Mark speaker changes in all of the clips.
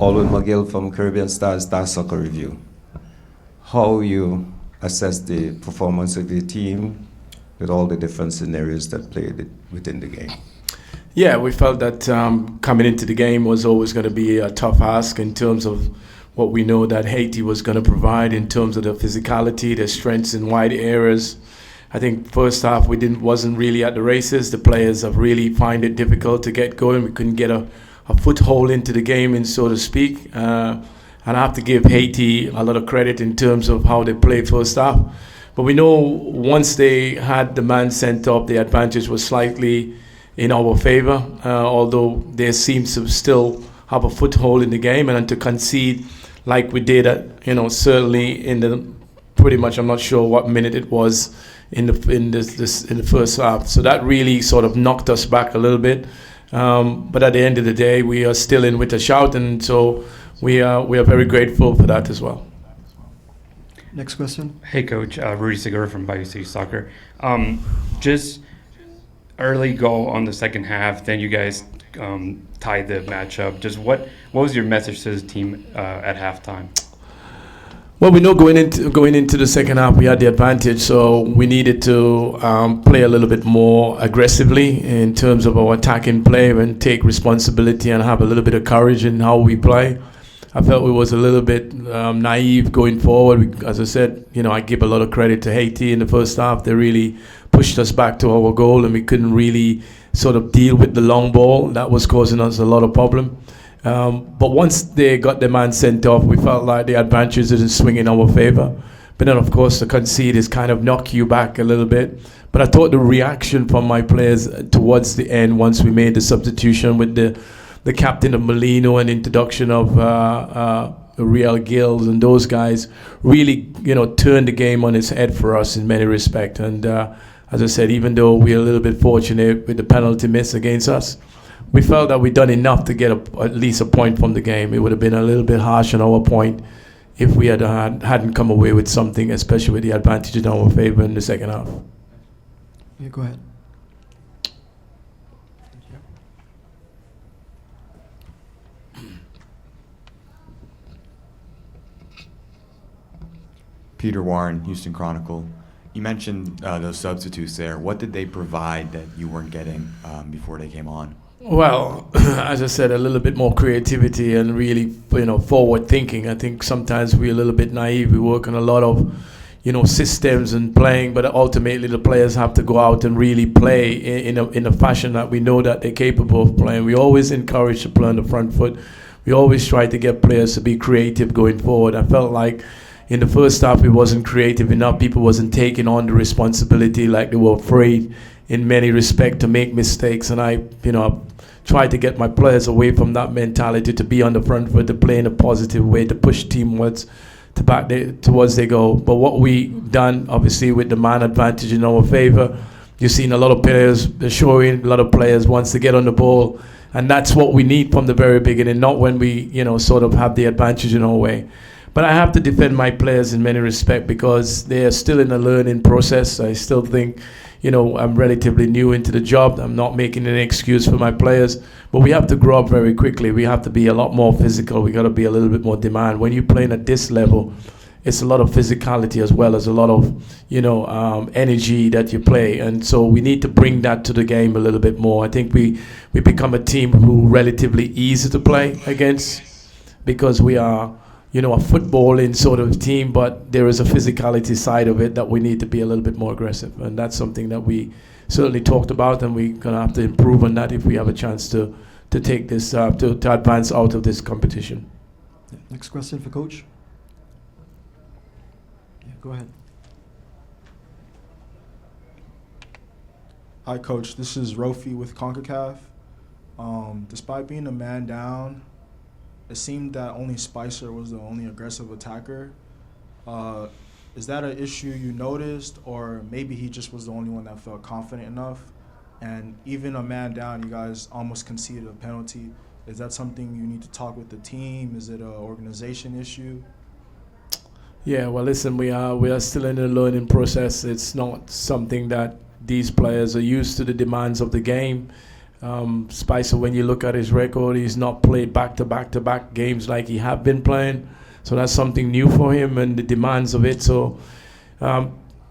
Speaker 1: Alwyn McGill from Caribbean Stars Soccer Review. How you assess the performance of your team with all the different scenarios that played within the game?
Speaker 2: Yeah, we felt that coming into the game was always going to be a tough ask in terms of what we know that Haiti was going to provide in terms of the physicality, the strengths in wide areas. I think first half we wasn't really at the races. The players have really find it difficult to get going. We couldn't get a foothold into the game, and so to speak. And I have to give Haiti a lot of credit in terms of how they played first half. But we know once they had the man sent up, the advantage was slightly in our favor, although they seem to still have a foothold in the game, and to concede like we did certainly in the pretty much, I'm not sure what minute it was in the first half. So that really sort of knocked us back a little bit. But at the end of the day, we are still in with a shout, and so we are very grateful for that as well.
Speaker 3: Next question.
Speaker 4: Hey, Coach. Rudy Segura from Bayou City Soccer. Just early goal on the second half, then you guys tied the matchup. Just what was your message to the team at halftime?
Speaker 2: Well, we know going into the second half, we had the advantage, so we needed to play a little bit more aggressively in terms of our attacking play and take responsibility and have a little bit of courage in how we play. I felt we was a little bit naive going forward. As I said, I give a lot of credit to Haiti in the first half. They really pushed us back to our goal, and we couldn't really sort of deal with the long ball. That was causing us a lot of problem. But once they got the man sent off, we felt like the advantage didn't swing in our favor. But then, of course, the concede is kind of knock you back a little bit. But I thought the reaction from my players towards the end, once we made the substitution with the captain of Molino and introduction of Real Gills and those guys, really, turned the game on its head for us in many respects. And as I said, even though we're a little bit fortunate with the penalty miss against us, we felt that we'd done enough to get at least a point from the game. It would have been a little bit harsh on our point if we hadn't come away with something, especially with the advantage in our favor in the second half.
Speaker 3: Yeah, go ahead.
Speaker 5: Peter Warren, Houston Chronicle. You mentioned those substitutes there. What did they provide that you weren't getting before they came on?
Speaker 2: Well, as I said, a little bit more creativity and really, forward thinking. I think sometimes we're a little bit naive. We work on a lot of, systems and playing, but ultimately the players have to go out and really play in a fashion that we know that they're capable of playing. We always encourage to play on the front foot. We always try to get players to be creative going forward. I felt like in the first half we wasn't creative enough. People wasn't taking on the responsibility, like they were afraid in many respects to make mistakes, and I try to get my players away from that mentality to be on the front foot, to play in a positive way, to push teamwards towards they go. But what we done, obviously, with the man advantage in our favor, you've seen a lot of players showing, a lot of players wants to get on the ball, and that's what we need from the very beginning, not when we, sort of have the advantage in our way. But I have to defend my players in many respects because they are still in a learning process. I still think, I'm relatively new into the job. I'm not making an excuse for my players, but we have to grow up very quickly. We have to be a lot more physical. We got to be a little bit more demand. When you're playing at this level, it's a lot of physicality as well as a lot of, energy that you play. And so we need to bring that to the game a little bit more. I think we become a team who relatively easy to play against because we are, a footballing sort of team, but there is a physicality side of it that we need to be a little bit more aggressive. And that's something that we certainly talked about, and we're going to have to improve on that if we have a chance to take this, to advance out of this competition.
Speaker 3: Next question for Coach. Yeah, go ahead.
Speaker 6: Hi, Coach. This is Rofi with Concacaf. Despite being a man down, it seemed that only Spicer was the only aggressive attacker. Is that an issue you noticed, or maybe he just was the only one that felt confident enough? And even a man down, you guys almost conceded a penalty. Is that something you need to talk with the team? Is it an organization issue?
Speaker 2: Yeah, well, listen, we are still in a learning process. It's not something that these players are used to the demands of the game. Spicer, when you look at his record, he's not played back-to-back games like he have been playing. So that's something new for him and the demands of it. So,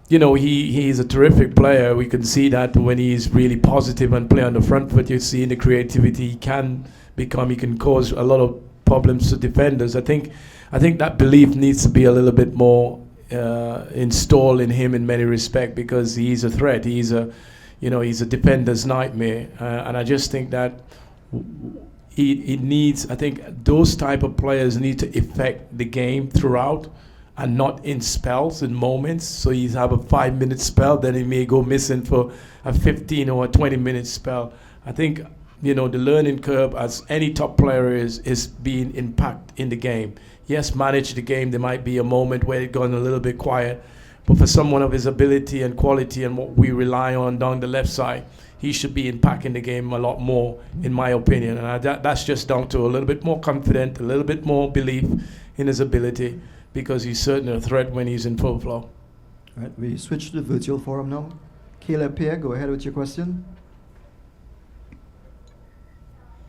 Speaker 2: he's a terrific player. We can see that when he's really positive and play on the front foot, you see the creativity he can become. He can cause a lot of problems to defenders. I think that belief needs to be a little bit more installed in him in many respects, because he's a threat. He's a defender's nightmare, and I just think that he needs. I think those type of players need to affect the game throughout, and not in spells, in moments. So he's have a 5-minute spell, then he may go missing for a 15 or a 20-minute spell. I think the learning curve, as any top player is being impact in the game. Yes, manage the game. There might be a moment where it's gone a little bit quiet, but for someone of his ability and quality and what we rely on down the left side, he should be impacting the game a lot more, in my opinion. And that's just down to a little bit more confident, a little bit more belief in his ability, because he's certainly a threat when he's in full flow.
Speaker 3: All right, we switch to the virtual forum now. Caleb Pierre, go ahead with your question.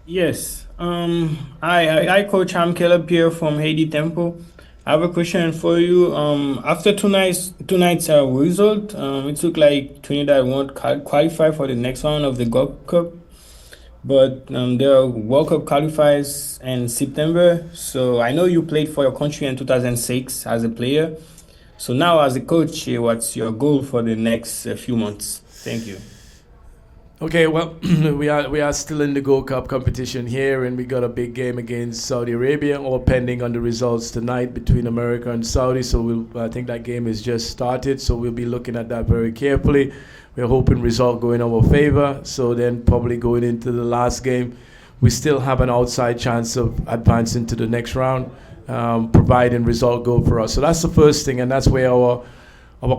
Speaker 7: Yes. Hi, Coach. I'm Caleb Pierre from Haiti Temple. I have a question for you. After tonight's result, it looked like Trinidad won't qualify for the next round of the Gold Cup, but their World Cup qualifies in September. So I know you played for your country in 2006 as a player. So now as a coach, what's your goal for the next few months? Thank you.
Speaker 2: Okay, well, we are still in the Gold Cup competition here, and we got a big game against Saudi Arabia, all pending on the results tonight between America and Saudi. So I think that game has just started, so we'll be looking at that very carefully. We're hoping result go in our favor. So then probably going into the last game, we still have an outside chance of advancing to the next round, providing result go for us. So that's the first thing, and that's where our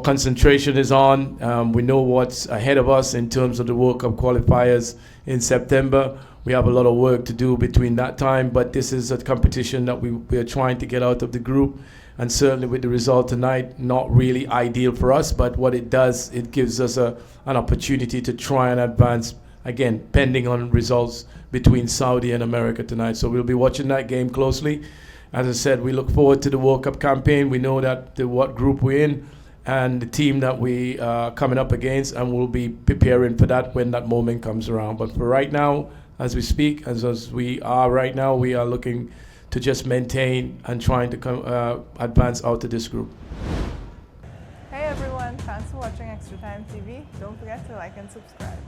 Speaker 2: concentration is on. We know what's ahead of us in terms of the World Cup qualifiers in September. We have a lot of work to do between that time, but this is a competition that we are trying to get out of the group. And certainly with the result tonight, not really ideal for us, but what it does, it gives us an opportunity to try and advance, again, pending on results between Saudi and America tonight. So we'll be watching that game closely. As I said, we look forward to the World Cup campaign. We know that what group we're in and the team that we are coming up against, and we'll be preparing for that when that moment comes around. But for right now, as we speak, as we are right now, we are looking to just maintain and trying to advance out of this group.
Speaker 8: Hey everyone, thanks for watching Extra Time TV. Don't forget to like and subscribe.